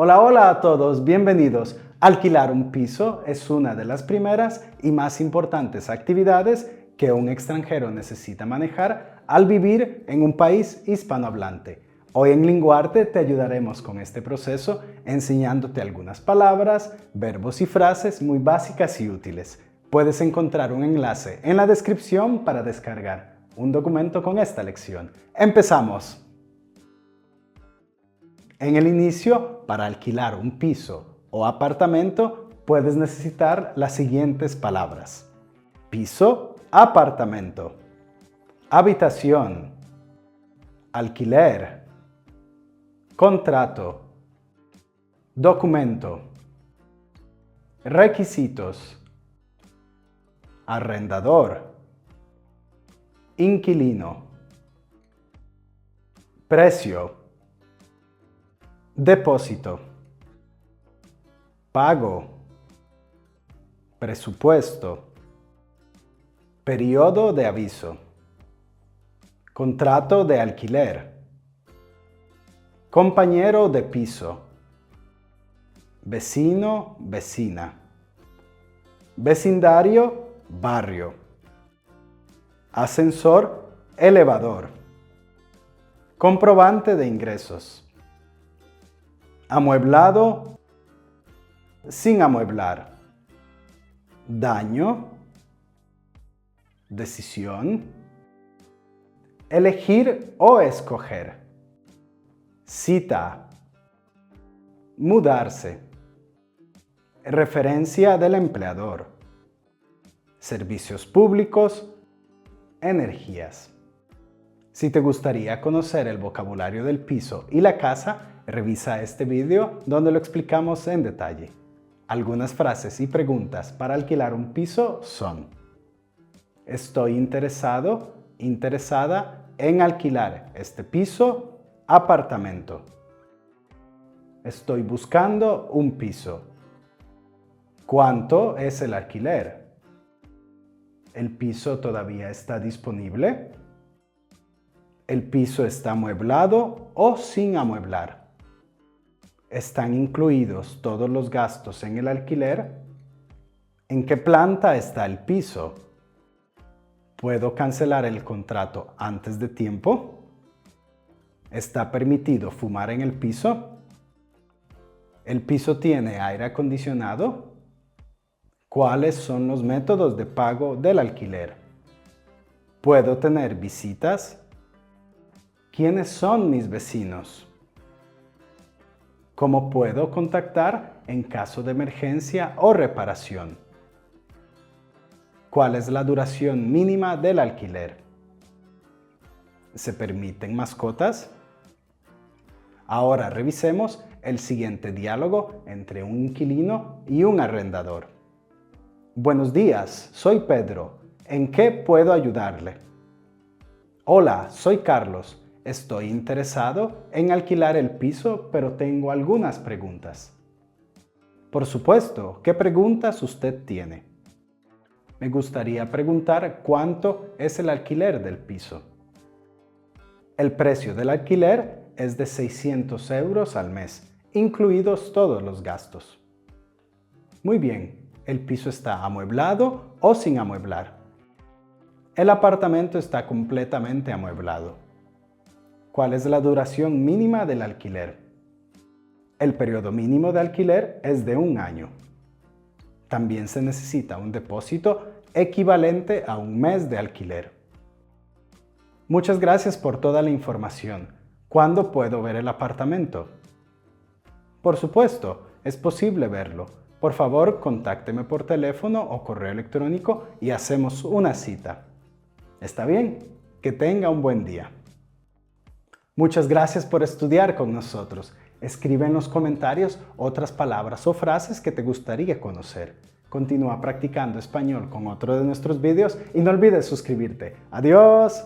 Hola, hola a todos, bienvenidos. Alquilar un piso es una de las primeras y más importantes actividades que un extranjero necesita manejar al vivir en un país hispanohablante. Hoy en Linguarte te ayudaremos con este proceso enseñándote algunas palabras, verbos y frases muy básicas y útiles. Puedes encontrar un enlace en la descripción para descargar un documento con esta lección. ¡Empezamos! En el inicio, para alquilar un piso o apartamento, puedes necesitar las siguientes palabras: piso, apartamento, habitación, alquiler, contrato, documento, requisitos, arrendador, inquilino, precio, depósito, pago, presupuesto, periodo de aviso, contrato de alquiler, compañero de piso, vecino, vecina, vecindario, barrio, ascensor, elevador, comprobante de ingresos, amueblado, sin amueblar, daño, decisión, elegir o escoger, cita, mudarse, referencia del empleador, servicios públicos, energías. Si te gustaría conocer el vocabulario del piso y la casa, revisa este video donde lo explicamos en detalle. Algunas frases y preguntas para alquilar un piso son: estoy interesado, interesada en alquilar este piso, apartamento. Estoy buscando un piso. ¿Cuánto es el alquiler? ¿El piso todavía está disponible? ¿El piso está amueblado o sin amueblar? ¿Están incluidos todos los gastos en el alquiler? ¿En qué planta está el piso? ¿Puedo cancelar el contrato antes de tiempo? ¿Está permitido fumar en el piso? ¿El piso tiene aire acondicionado? ¿Cuáles son los métodos de pago del alquiler? ¿Puedo tener visitas? ¿Quiénes son mis vecinos? ¿Cómo puedo contactar en caso de emergencia o reparación? ¿Cuál es la duración mínima del alquiler? ¿Se permiten mascotas? Ahora revisemos el siguiente diálogo entre un inquilino y un arrendador. Buenos días, soy Pedro. ¿En qué puedo ayudarle? Hola, soy Carlos. Estoy interesado en alquilar el piso, pero tengo algunas preguntas. Por supuesto, ¿qué preguntas usted tiene? Me gustaría preguntar cuánto es el alquiler del piso. El precio del alquiler es de 600 euros al mes, incluidos todos los gastos. Muy bien, ¿el piso está amueblado o sin amueblar? El apartamento está completamente amueblado. ¿Cuál es la duración mínima del alquiler? El periodo mínimo de alquiler es de 1 año. También se necesita un depósito equivalente a 1 mes de alquiler. Muchas gracias por toda la información. ¿Cuándo puedo ver el apartamento? Por supuesto, es posible verlo. Por favor, contácteme por teléfono o correo electrónico y hacemos una cita. ¿Está bien? Que tenga un buen día. Muchas gracias por estudiar con nosotros. Escribe en los comentarios otras palabras o frases que te gustaría conocer. Continúa practicando español con otro de nuestros vídeos y no olvides suscribirte. ¡Adiós!